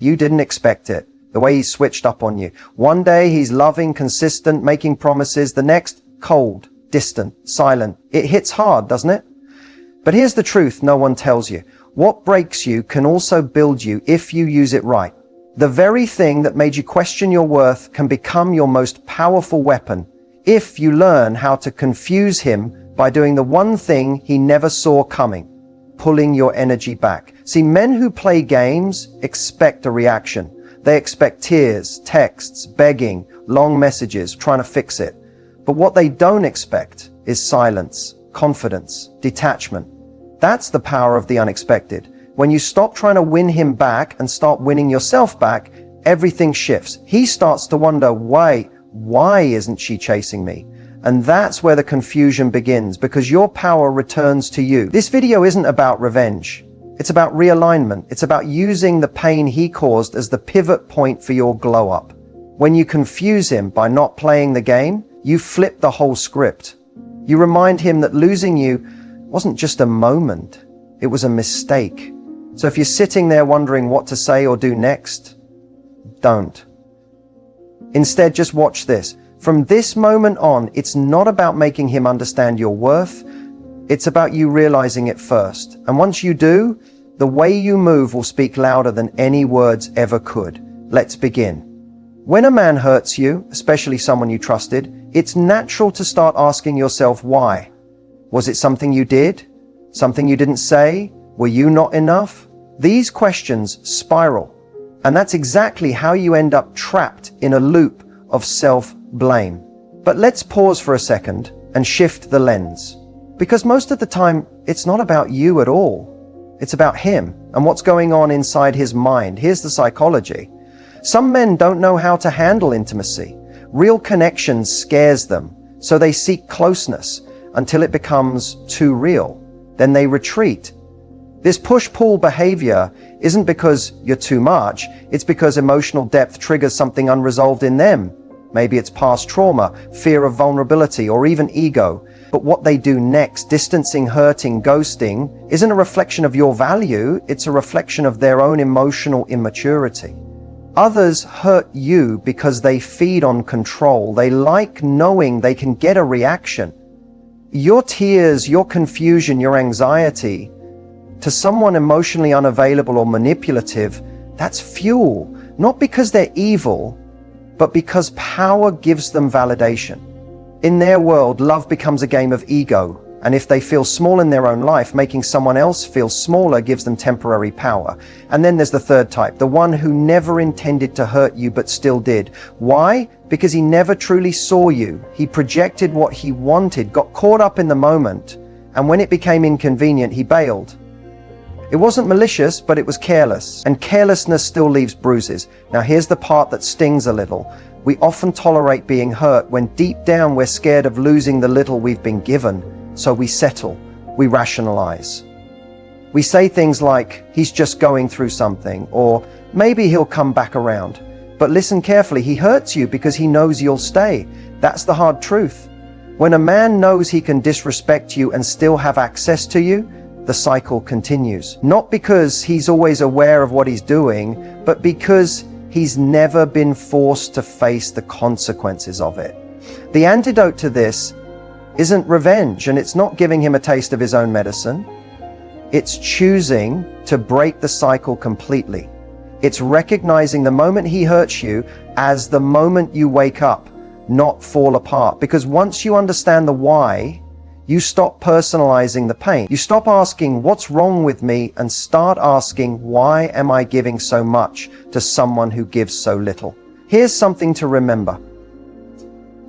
You didn't expect it, the way he switched up on you. One day he's loving, consistent, making promises. The next, cold, distant, silent. It hits hard, doesn't it? But here's the truth no one tells you. What breaks you can also build you if you use it right. The very thing that made you question your worth can become your most powerful weapon if you learn how to confuse him by doing the one thing he never saw coming, pulling your energy back. See, men who play games expect a reaction. They expect tears, texts, begging, long messages, trying to fix it. But what they don't expect is silence, confidence, detachment. That's the power of the unexpected. When you stop trying to win him back and start winning yourself back, everything shifts. He starts to wonder, why isn't she chasing me? And that's where the confusion begins, because your power returns to you. This video isn't about revenge. It's about realignment. It's about using the pain he caused as the pivot point for your glow up. When you confuse him by not playing the game, you flip the whole script. You remind him that losing you wasn't just a moment, it was a mistake. So if you're sitting there wondering what to say or do next, don't. Instead, just watch this. From this moment on, it's not about making him understand your worth. It's about you realizing it first. And once you do, the way you move will speak louder than any words ever could. Let's begin. When a man hurts you, especially someone you trusted, it's natural to start asking yourself why. Was it something you did? Something you didn't say? Were you not enough? These questions spiral. And that's exactly how you end up trapped in a loop of self-blame. But let's pause for a second and shift the lens. Because most of the time, it's not about you at all. It's about him and what's going on inside his mind. Here's the psychology. Some men don't know how to handle intimacy. Real connection scares them, so they seek closeness until it becomes too real. Then they retreat. This push-pull behavior isn't because you're too much, it's because emotional depth triggers something unresolved in them. Maybe it's past trauma, fear of vulnerability, or even ego. But what they do next, distancing, hurting, ghosting, isn't a reflection of your value, it's a reflection of their own emotional immaturity. Others hurt you because they feed on control. They like knowing they can get a reaction. Your tears, your confusion, your anxiety, to someone emotionally unavailable or manipulative, that's fuel. Not because they're evil, but because power gives them validation. In their world, love becomes a game of ego. And if they feel small in their own life, making someone else feel smaller gives them temporary power. And then there's the third type, the one who never intended to hurt you but still did. Why? Because he never truly saw you. He projected what he wanted, got caught up in the moment, and when it became inconvenient, he bailed. It wasn't malicious, but it was careless, and carelessness still leaves bruises. Now here's the part that stings a little. We often tolerate being hurt when deep down we're scared of losing the little we've been given. So we settle, we rationalize. We say things like, he's just going through something, or maybe he'll come back around. But listen carefully, he hurts you because he knows you'll stay. That's the hard truth. When a man knows he can disrespect you and still have access to you, the cycle continues. Not because he's always aware of what he's doing, but because he's never been forced to face the consequences of it. The antidote to this isn't revenge, and it's not giving him a taste of his own medicine. It's choosing to break the cycle completely. It's recognizing the moment he hurts you as the moment you wake up, not fall apart. Because once you understand the why, you stop personalizing the pain. You stop asking, what's wrong with me, and start asking, why am I giving so much to someone who gives so little? Here's something to remember.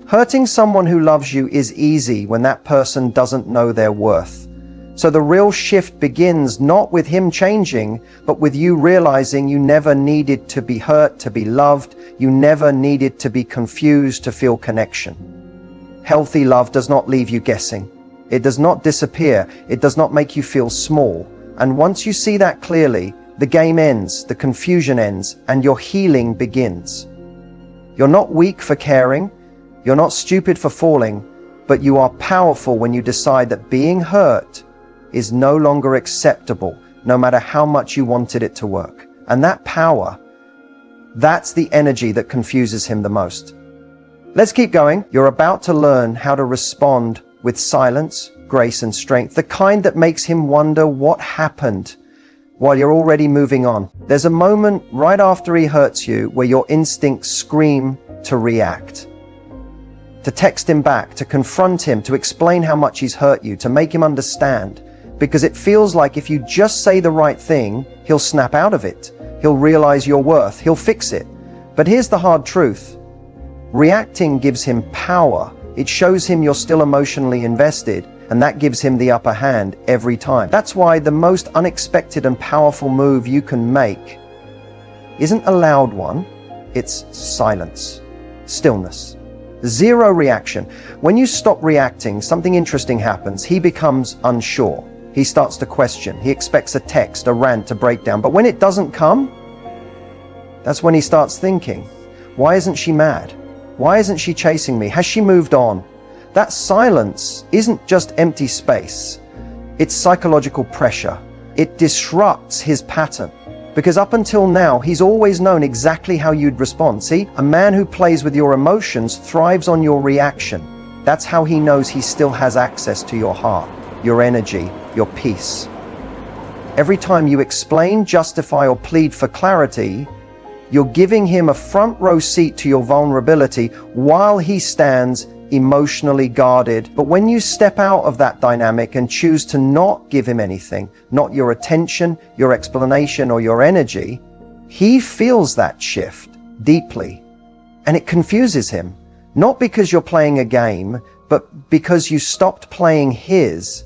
Hurting someone who loves you is easy when that person doesn't know their worth. So the real shift begins not with him changing, but with you realizing you never needed to be hurt to be loved. You never needed to be confused to feel connection. Healthy love does not leave you guessing. It does not disappear. It does not make you feel small. And once you see that clearly, the game ends, the confusion ends, and your healing begins. You're not weak for caring. You're not stupid for falling, but you are powerful when you decide that being hurt is no longer acceptable, no matter how much you wanted it to work. And that power, That's the energy that confuses him the most. Let's keep going. You're about to learn how to respond with silence, grace, and strength, the kind that makes him wonder what happened while you're already moving on. There's a moment right after he hurts you where your instincts scream to react, to text him back, to confront him, to explain how much he's hurt you, to make him understand, because it feels like if you just say the right thing, he'll snap out of it. He'll realize your worth. He'll fix it. But here's the hard truth. Reacting gives him power. It shows him you're still emotionally invested, and that gives him the upper hand every time. That's why the most unexpected and powerful move you can make isn't a loud one. It's silence, stillness, zero reaction. When you stop reacting, something interesting happens. He becomes unsure. He starts to question. He expects a text, a rant, a breakdown. But when it doesn't come, that's when he starts thinking, why isn't she mad? Why isn't she chasing me? Has she moved on? That silence isn't just empty space. It's psychological pressure. It disrupts his pattern. Because up until now, he's always known exactly how you'd respond. See, a man who plays with your emotions thrives on your reaction. That's how he knows he still has access to your heart, your energy, your peace. Every time you explain, justify, or plead for clarity, you're giving him a front row seat to your vulnerability while he stands emotionally guarded. But when you step out of that dynamic and choose to not give him anything, not your attention, your explanation, or your energy, he feels that shift deeply. And it confuses him, not because you're playing a game, but because you stopped playing his.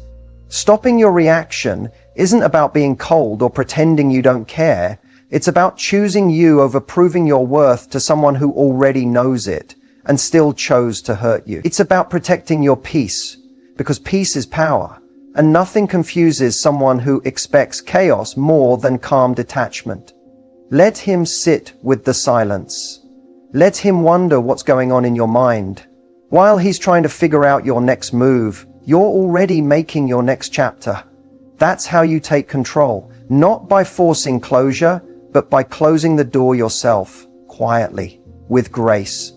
Stopping your reaction isn't about being cold or pretending you don't care. It's about choosing you over proving your worth to someone who already knows it and still chose to hurt you. It's about protecting your peace, because peace is power, and nothing confuses someone who expects chaos more than calm detachment. Let him sit with the silence. Let him wonder what's going on in your mind. While he's trying to figure out your next move, you're already making your next chapter. That's how you take control, not by forcing closure, but by closing the door yourself, quietly, with grace.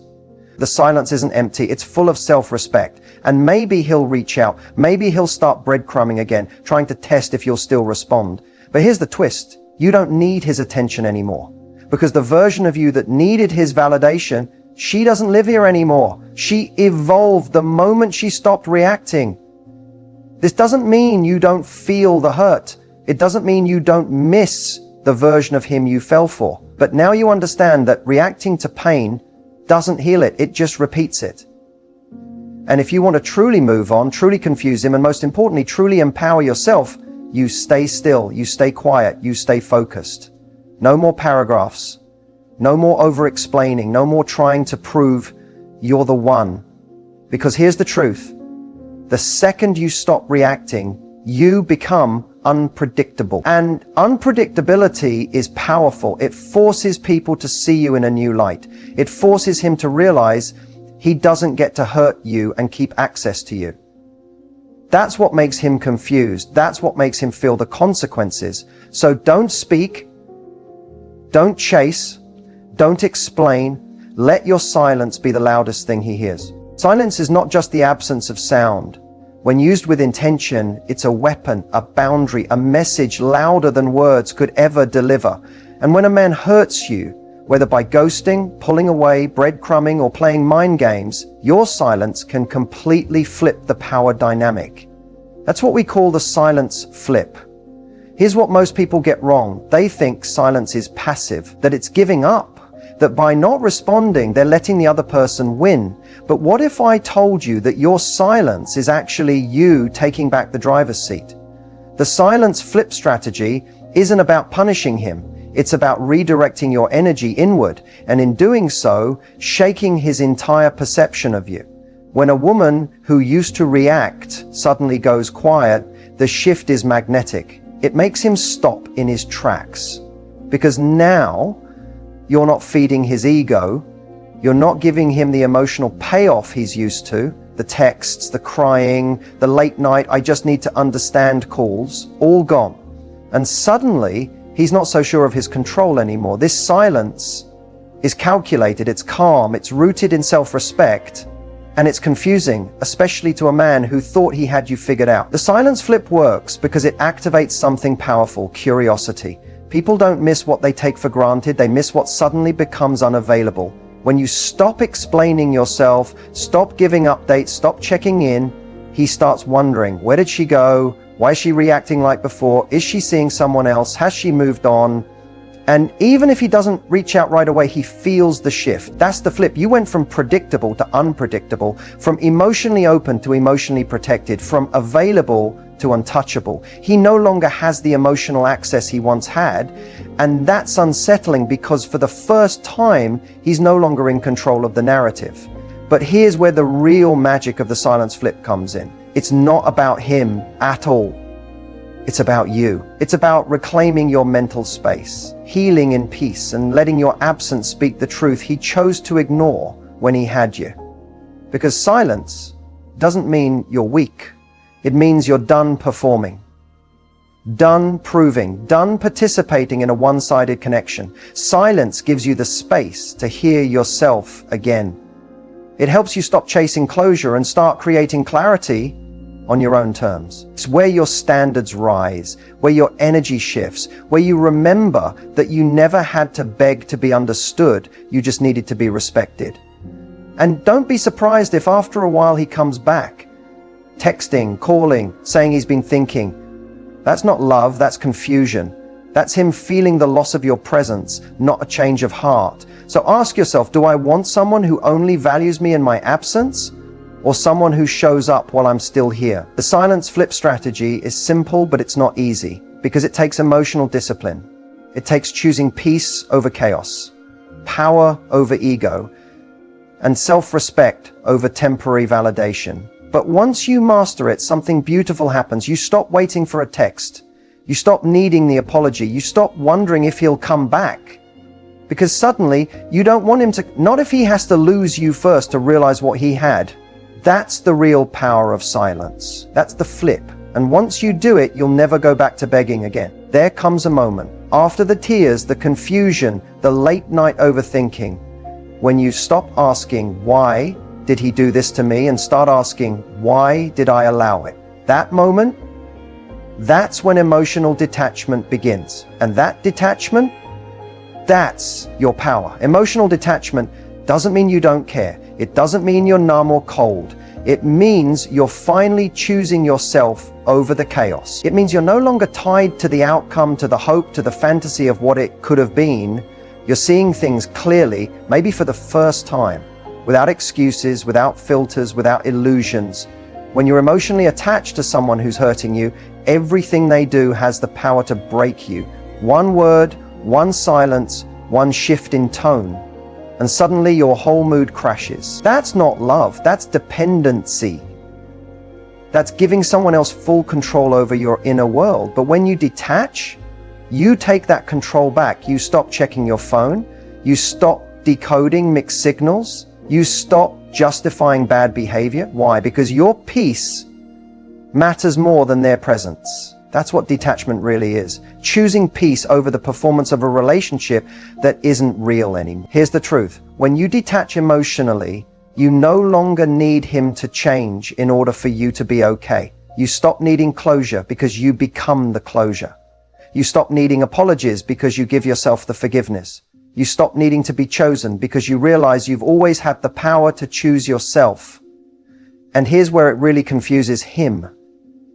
The silence isn't empty, it's full of self-respect. And maybe he'll reach out, maybe he'll start breadcrumbing again, trying to test if you'll still respond. But here's the twist, you don't need his attention anymore. Because the version of you that needed his validation, she doesn't live here anymore. She evolved the moment she stopped reacting. This doesn't mean you don't feel the hurt. It doesn't mean you don't miss the version of him you fell for. But now you understand that reacting to pain doesn't heal it, it just repeats it. And if you want to truly move on, truly confuse him, and most importantly, truly empower yourself, you stay still, you stay quiet, you stay focused. No more paragraphs, no more over-explaining, no more trying to prove you're the one. Because here's the truth. The second you stop reacting, you become unpredictable. And unpredictability is powerful. It forces people to see you in a new light. It forces him to realize he doesn't get to hurt you and keep access to you. That's what makes him confused. That's what makes him feel the consequences. So don't speak, don't chase, don't explain. Let your silence be the loudest thing he hears. Silence is not just the absence of sound. When used with intention, it's a weapon, a boundary, a message louder than words could ever deliver. And when a man hurts you, whether by ghosting, pulling away, breadcrumbing, or playing mind games, your silence can completely flip the power dynamic. That's what we call the silence flip. Here's what most people get wrong. They think silence is passive, that it's giving up, that by not responding, they're letting the other person win. But what if I told you that your silence is actually you taking back the driver's seat? The silence flip strategy isn't about punishing him. It's about redirecting your energy inward, and in doing so, shaking his entire perception of you. When a woman who used to react suddenly goes quiet, the shift is magnetic. It makes him stop in his tracks. Because now, you're not feeding his ego. You're not giving him the emotional payoff he's used to. The texts, the crying, the late night, I just need to understand calls, all gone. And suddenly, he's not so sure of his control anymore. This silence is calculated, it's calm, it's rooted in self-respect, and it's confusing, especially to a man who thought he had you figured out. The silence flip works because it activates something powerful, curiosity. People don't miss what they take for granted, they miss what suddenly becomes unavailable. When you stop explaining yourself, stop giving updates, stop checking in, he starts wondering, where did she go? Why is she reacting like before? Is she seeing someone else? Has she moved on? And even if he doesn't reach out right away, he feels the shift. That's the flip. You went from predictable to unpredictable, from emotionally open to emotionally protected, from available to untouchable. He no longer has the emotional access he once had, and that's unsettling because for the first time, he's no longer in control of the narrative. But here's where the real magic of the silence flip comes in. It's not about him at all. It's about you. It's about reclaiming your mental space, healing in peace, and letting your absence speak the truth he chose to ignore when he had you. Because silence doesn't mean you're weak. It means you're done performing, done proving, done participating in a one-sided connection. Silence gives you the space to hear yourself again. It helps you stop chasing closure and start creating clarity on your own terms. It's where your standards rise, where your energy shifts, where you remember that you never had to beg to be understood, you just needed to be respected. And don't be surprised if after a while he comes back, texting, calling, saying he's been thinking. That's not love, that's confusion. That's him feeling the loss of your presence, not a change of heart. So ask yourself, do I want someone who only values me in my absence? Or someone who shows up while I'm still here? The silence flip strategy is simple, but it's not easy because it takes emotional discipline. It takes choosing peace over chaos, power over ego, and self-respect over temporary validation. But once you master it, something beautiful happens. You stop waiting for a text. You stop needing the apology. You stop wondering if he'll come back. Because suddenly you don't want him to, not if he has to lose you first to realize what he had. That's the real power of silence. That's the flip. And once you do it, you'll never go back to begging again. There comes a moment, after the tears, the confusion, the late night overthinking, when you stop asking, why did he do this to me? And start asking, why did I allow it? That moment, that's when emotional detachment begins. And that detachment, that's your power. Emotional detachment doesn't mean you don't care. It doesn't mean you're numb or cold. It means you're finally choosing yourself over the chaos. It means you're no longer tied to the outcome, to the hope, to the fantasy of what it could have been. You're seeing things clearly, maybe for the first time, without excuses, without filters, without illusions. When you're emotionally attached to someone who's hurting you, everything they do has the power to break you. One word, one silence, one shift in tone, and suddenly your whole mood crashes. That's not love, that's dependency. That's giving someone else full control over your inner world. But when you detach, you take that control back. You stop checking your phone, you stop decoding mixed signals, you stop justifying bad behavior. Why? Because your peace matters more than their presence. That's what detachment really is. Choosing peace over the performance of a relationship that isn't real anymore. Here's the truth. When you detach emotionally, you no longer need him to change in order for you to be okay. You stop needing closure because you become the closure. You stop needing apologies because you give yourself the forgiveness. You stop needing to be chosen because you realize you've always had the power to choose yourself. And here's where it really confuses him.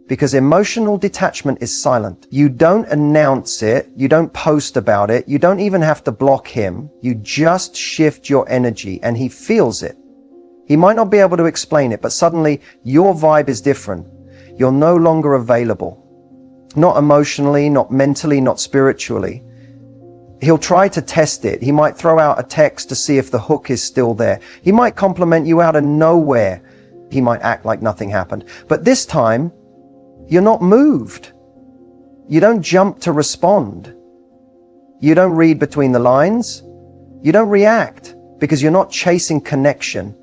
Because emotional detachment is silent. You don't announce it. You don't post about it. You don't even have to block him. You just shift your energy and he feels it. He might not be able to explain it, but suddenly your vibe is different. You're no longer available. Not emotionally, not mentally, not spiritually. He'll try to test it. He might throw out a text to see if the hook is still there. He might compliment you out of nowhere. He might act like nothing happened. But this time, you're not moved. You don't jump to respond. You don't read between the lines. You don't react because you're not chasing connection.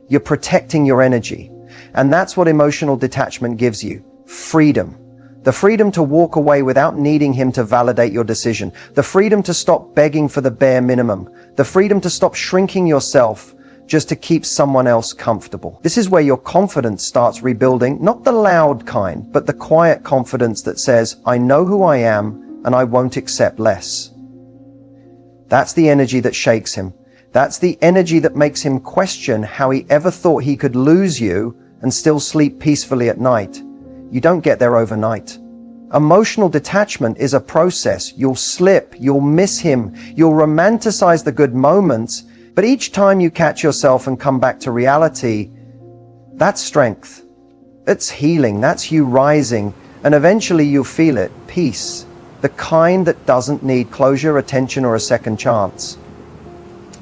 You're protecting your energy. And that's what emotional detachment gives you. Freedom. The freedom to walk away without needing him to validate your decision. The freedom to stop begging for the bare minimum. The freedom to stop shrinking yourself just to keep someone else comfortable. This is where your confidence starts rebuilding, not the loud kind, but the quiet confidence that says, I know who I am and I won't accept less. That's the energy that shakes him. That's the energy that makes him question how he ever thought he could lose you and still sleep peacefully at night. You don't get there overnight. Emotional detachment is a process. You'll slip, you'll miss him, you'll romanticize the good moments, but each time you catch yourself and come back to reality, that's strength. It's healing, that's you rising, and eventually you'll feel it, peace, the kind that doesn't need closure, attention, or a second chance.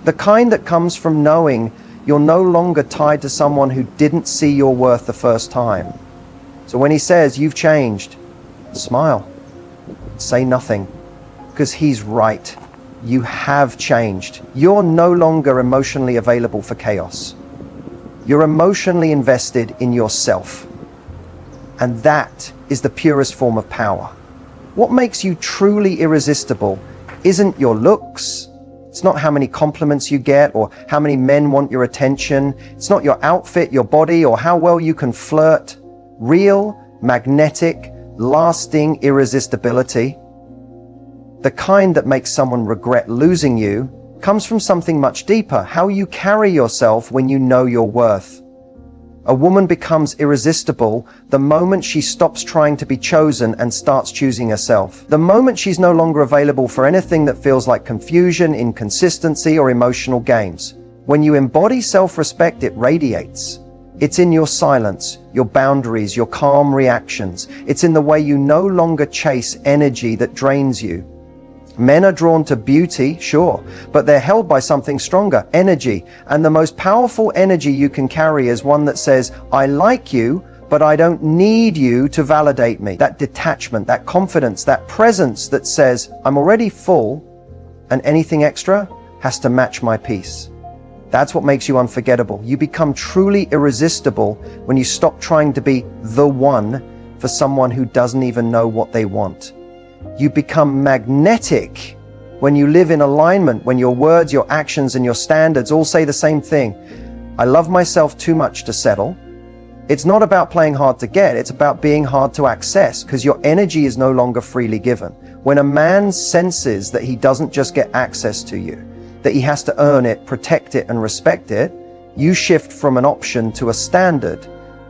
The kind that comes from knowing you're no longer tied to someone who didn't see your worth the first time. So when he says, you've changed, smile, say nothing, because he's right. You have changed. You're no longer emotionally available for chaos. You're emotionally invested in yourself. And that is the purest form of power. What makes you truly irresistible isn't your looks. It's not how many compliments you get or how many men want your attention. It's not your outfit, your body, or how well you can flirt. Real, magnetic, lasting irresistibility, the kind that makes someone regret losing you, comes from something much deeper, how you carry yourself when you know your worth. A woman becomes irresistible the moment she stops trying to be chosen and starts choosing herself. The moment she's no longer available for anything that feels like confusion, inconsistency, or emotional games. When you embody self-respect, it radiates. It's in your silence, your boundaries, your calm reactions. It's in the way you no longer chase energy that drains you. Men are drawn to beauty, sure, but they're held by something stronger, energy. And the most powerful energy you can carry is one that says, I like you, but I don't need you to validate me. That detachment, that confidence, that presence that says, I'm already full, and anything extra has to match my peace. That's what makes you unforgettable. You become truly irresistible when you stop trying to be the one for someone who doesn't even know what they want. You become magnetic when you live in alignment, when your words, your actions, and your standards all say the same thing. I love myself too much to settle. It's not about playing hard to get, it's about being hard to access, because your energy is no longer freely given. When a man senses that he doesn't just get access to you, that he has to earn it, protect it, and respect it, you shift from an option to a standard.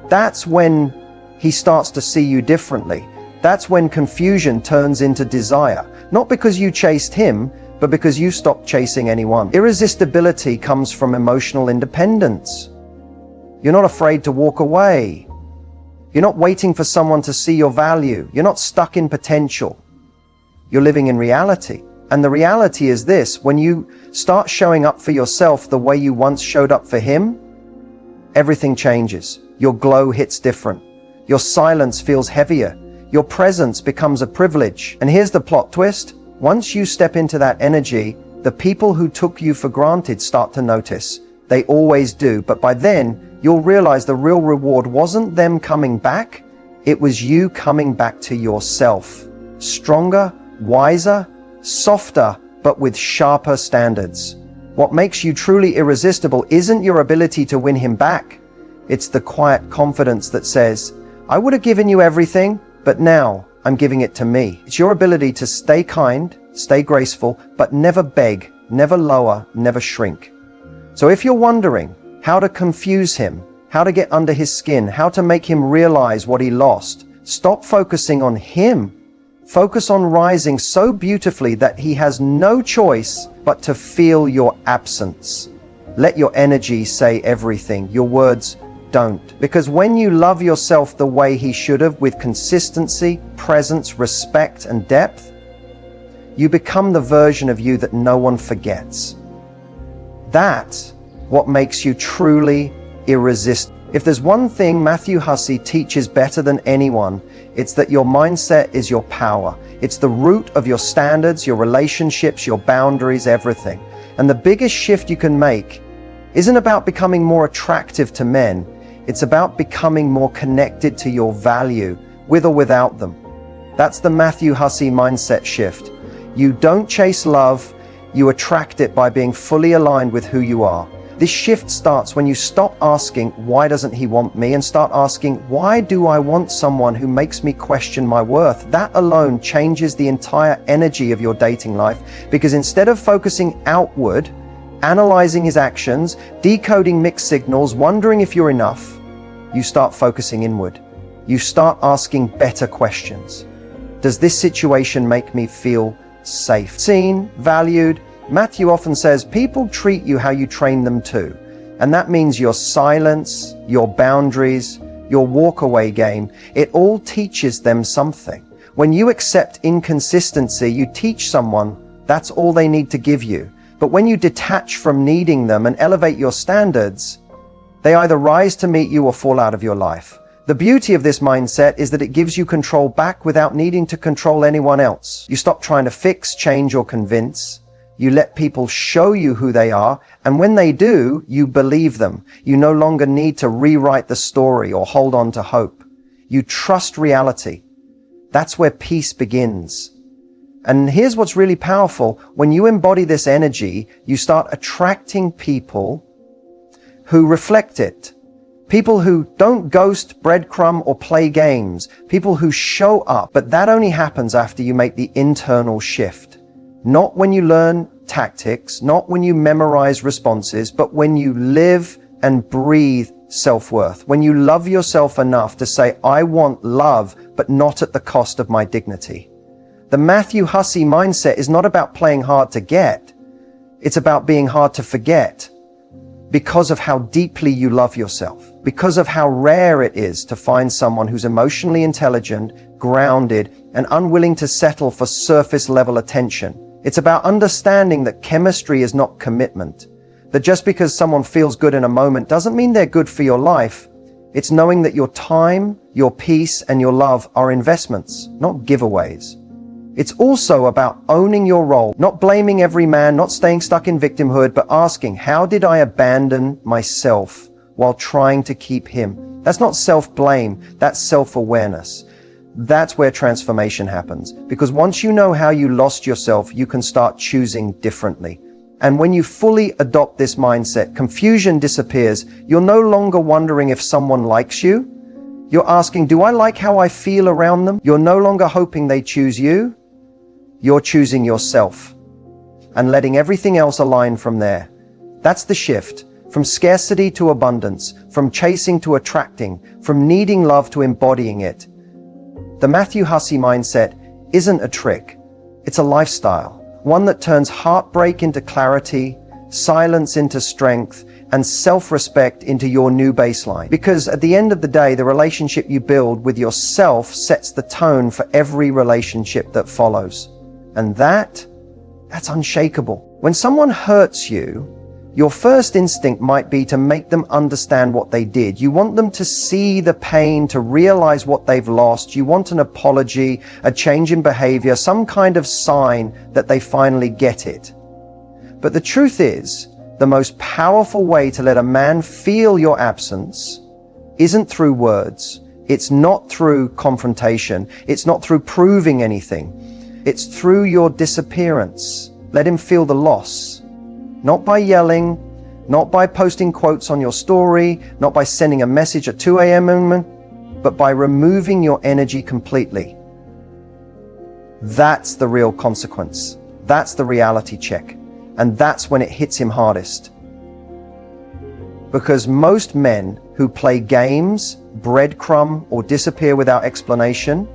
That's when he starts to see you differently. That's when confusion turns into desire. Not because you chased him, but because you stopped chasing anyone. Irresistibility comes from emotional independence. You're not afraid to walk away. You're not waiting for someone to see your value. You're not stuck in potential. You're living in reality. And the reality is this: when you start showing up for yourself the way you once showed up for him, everything changes. Your glow hits different. Your silence feels heavier. Your presence becomes a privilege. And here's the plot twist. Once you step into that energy, the people who took you for granted start to notice. They always do. But by then, you'll realize the real reward wasn't them coming back. It was you coming back to yourself. Stronger, wiser, softer, but with sharper standards. What makes you truly irresistible isn't your ability to win him back. It's the quiet confidence that says, I would have given you everything, but now I'm giving it to me. It's your ability to stay kind, stay graceful, but never beg, never lower, never shrink. So if you're wondering how to confuse him, how to get under his skin, how to make him realize what he lost, stop focusing on him. Focus on rising so beautifully that he has no choice but to feel your absence. Let your energy say everything. Your words don't. Because when you love yourself the way he should have, with consistency, presence, respect, and depth, you become the version of you that no one forgets. That's what makes you truly irresistible. If there's one thing Matthew Hussey teaches better than anyone, it's that your mindset is your power. It's the root of your standards, your relationships, your boundaries, everything. And the biggest shift you can make isn't about becoming more attractive to men. It's about becoming more connected to your value, with or without them. That's the Matthew Hussey mindset shift. You don't chase love, you attract it by being fully aligned with who you are. This shift starts when you stop asking, why doesn't he want me? And start asking, why do I want someone who makes me question my worth? That alone changes the entire energy of your dating life, because instead of focusing outward, analyzing his actions, decoding mixed signals, wondering if you're enough, you start focusing inward. You start asking better questions. Does this situation make me feel safe, seen, valued? Matthew often says people treat you how you train them to. And that means your silence, your boundaries, your walk-away game, it all teaches them something. When you accept inconsistency, you teach someone that's all they need to give you. But when you detach from needing them and elevate your standards, they either rise to meet you or fall out of your life. The beauty of this mindset is that it gives you control back without needing to control anyone else. You stop trying to fix, change, or convince. You let people show you who they are, and when they do, you believe them. You no longer need to rewrite the story or hold on to hope. You trust reality. That's where peace begins. And here's what's really powerful. When you embody this energy, you start attracting people who reflect it. People who don't ghost, breadcrumb, or play games. People who show up. But that only happens after you make the internal shift. Not when you learn tactics, not when you memorize responses, but when you live and breathe self-worth. When you love yourself enough to say, I want love, but not at the cost of my dignity. The Matthew Hussey mindset is not about playing hard to get. It's about being hard to forget. Because of how deeply you love yourself, because of how rare it is to find someone who's emotionally intelligent, grounded, and unwilling to settle for surface level attention. It's about understanding that chemistry is not commitment, that just because someone feels good in a moment doesn't mean they're good for your life. It's knowing that your time, your peace, and your love are investments, not giveaways. It's also about owning your role, not blaming every man, not staying stuck in victimhood, but asking, how did I abandon myself while trying to keep him? That's not self-blame, that's self-awareness. That's where transformation happens. Because once you know how you lost yourself, you can start choosing differently. And when you fully adopt this mindset, confusion disappears. You're no longer wondering if someone likes you. You're asking, do I like how I feel around them? You're no longer hoping they choose you. You're choosing yourself and letting everything else align from there. That's the shift. From scarcity to abundance, from chasing to attracting, from needing love to embodying it. The Matthew Hussey mindset isn't a trick. It's a lifestyle, one that turns heartbreak into clarity, silence into strength, and self-respect into your new baseline. Because at the end of the day, the relationship you build with yourself sets the tone for every relationship that follows. And that's unshakable. When someone hurts you, your first instinct might be to make them understand what they did. You want them to see the pain, to realize what they've lost. You want an apology, a change in behavior, some kind of sign that they finally get it. But the truth is, the most powerful way to let a man feel your absence isn't through words. It's not through confrontation. It's not through proving anything. It's through your disappearance. Let him feel the loss. Not by yelling, not by posting quotes on your story, not by sending a message at 2 a.m., but by removing your energy completely. That's the real consequence. That's the reality check. And that's when it hits him hardest. Because most men who play games, breadcrumb, or disappear without explanation,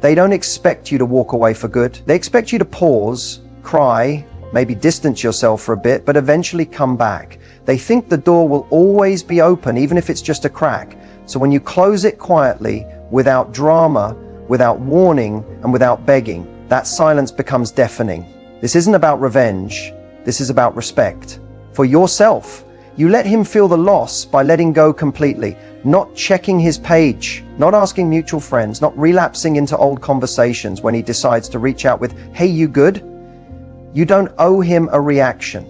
they don't expect you to walk away for good. They expect you to pause, cry, maybe distance yourself for a bit, but eventually come back. They think the door will always be open, even if it's just a crack. So when you close it quietly, without drama, without warning, and without begging, that silence becomes deafening. This isn't about revenge. This is about respect. For yourself, you let him feel the loss by letting go completely, not checking his page, not asking mutual friends, not relapsing into old conversations when he decides to reach out with, hey, you good? You don't owe him a reaction.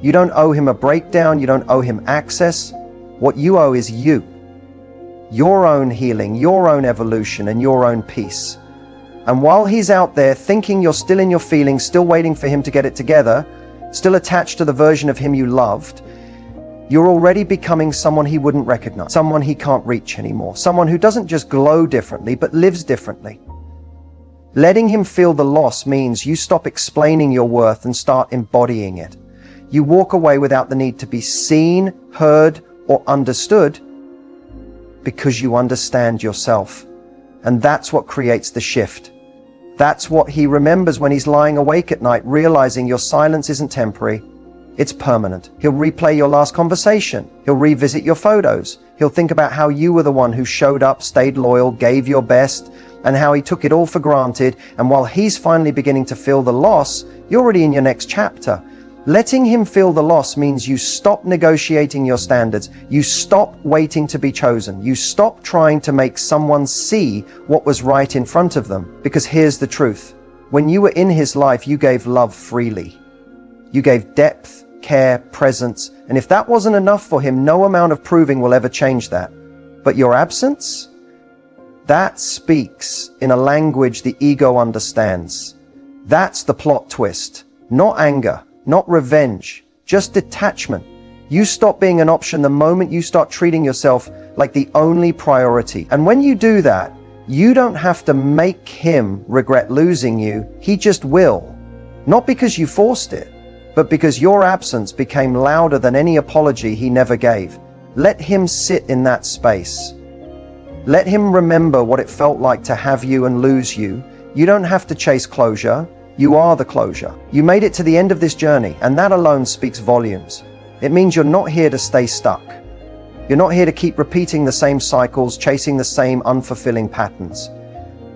You don't owe him a breakdown. You don't owe him access. What you owe is you. Your own healing, your own evolution, and your own peace. And while he's out there thinking you're still in your feelings, still waiting for him to get it together, still attached to the version of him you loved, you're already becoming someone he wouldn't recognize, someone he can't reach anymore, someone who doesn't just glow differently, but lives differently. Letting him feel the loss means you stop explaining your worth and start embodying it. You walk away without the need to be seen, heard, or understood because you understand yourself. And that's what creates the shift. That's what he remembers when he's lying awake at night, realizing your silence isn't temporary, it's permanent. He'll replay your last conversation. He'll revisit your photos. He'll think about how you were the one who showed up, stayed loyal, gave your best, and how he took it all for granted. And while he's finally beginning to feel the loss, you're already in your next chapter. Letting him feel the loss means you stop negotiating your standards. You stop waiting to be chosen. You stop trying to make someone see what was right in front of them. Because here's the truth. When you were in his life, you gave love freely. You gave depth, care, presence. And if that wasn't enough for him, no amount of proving will ever change that. But your absence? That speaks in a language the ego understands. That's the plot twist. Not anger. Not revenge, just detachment. You stop being an option the moment you start treating yourself like the only priority. And when you do that, you don't have to make him regret losing you. He just will. Not because you forced it, but because your absence became louder than any apology he never gave. Let him sit in that space. Let him remember what it felt like to have you and lose you. You don't have to chase closure. You are the closure. You made it to the end of this journey, and that alone speaks volumes. It means you're not here to stay stuck. You're not here to keep repeating the same cycles, chasing the same unfulfilling patterns.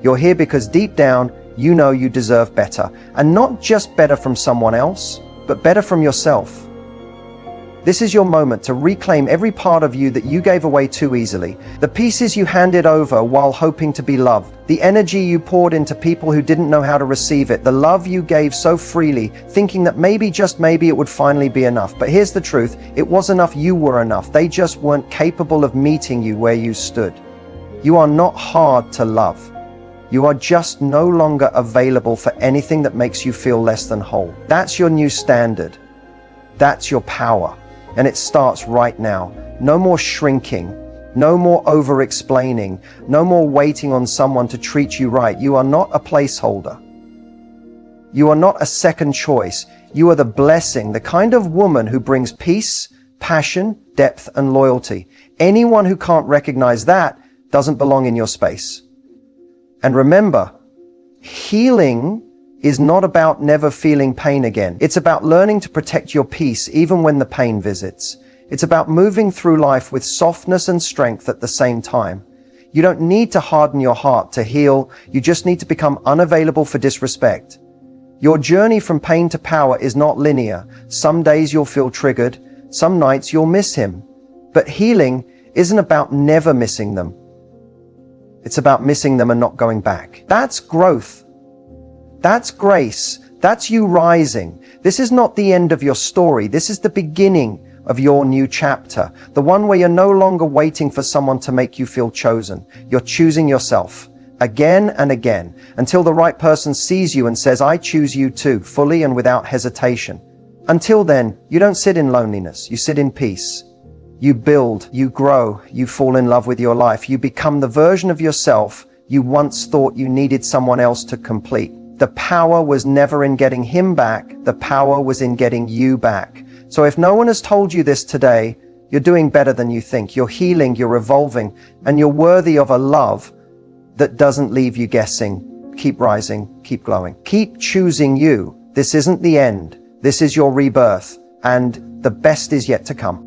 You're here because deep down, you know you deserve better. And not just better from someone else, but better from yourself. This is your moment to reclaim every part of you that you gave away too easily. The pieces you handed over while hoping to be loved. The energy you poured into people who didn't know how to receive it. The love you gave so freely, thinking that maybe, just maybe, it would finally be enough. But here's the truth. It was enough. You were enough. They just weren't capable of meeting you where you stood. You are not hard to love. You are just no longer available for anything that makes you feel less than whole. That's your new standard. That's your power. And it starts right now. No more shrinking, no more over-explaining, no more waiting on someone to treat you right. You are not a placeholder. You are not a second choice. You are the blessing, the kind of woman who brings peace, passion, depth, and loyalty. Anyone who can't recognize that doesn't belong in your space. And remember, healing is not about never feeling pain again. It's about learning to protect your peace even when the pain visits. It's about moving through life with softness and strength at the same time. You don't need to harden your heart to heal. You just need to become unavailable for disrespect. Your journey from pain to power is not linear. Some days you'll feel triggered. Some nights you'll miss him. But healing isn't about never missing them. It's about missing them and not going back. That's growth. That's grace. That's you rising. This is not the end of your story. This is the beginning of your new chapter. The one where you're no longer waiting for someone to make you feel chosen. You're choosing yourself again and again until the right person sees you and says, I choose you too, fully and without hesitation. Until then, you don't sit in loneliness. You sit in peace. You build, you grow, you fall in love with your life. You become the version of yourself you once thought you needed someone else to complete. The power was never in getting him back. The power was in getting you back. So if no one has told you this today, you're doing better than you think. You're healing, you're evolving, and you're worthy of a love that doesn't leave you guessing. Keep rising, keep glowing. Keep choosing you. This isn't the end. This is your rebirth, and the best is yet to come.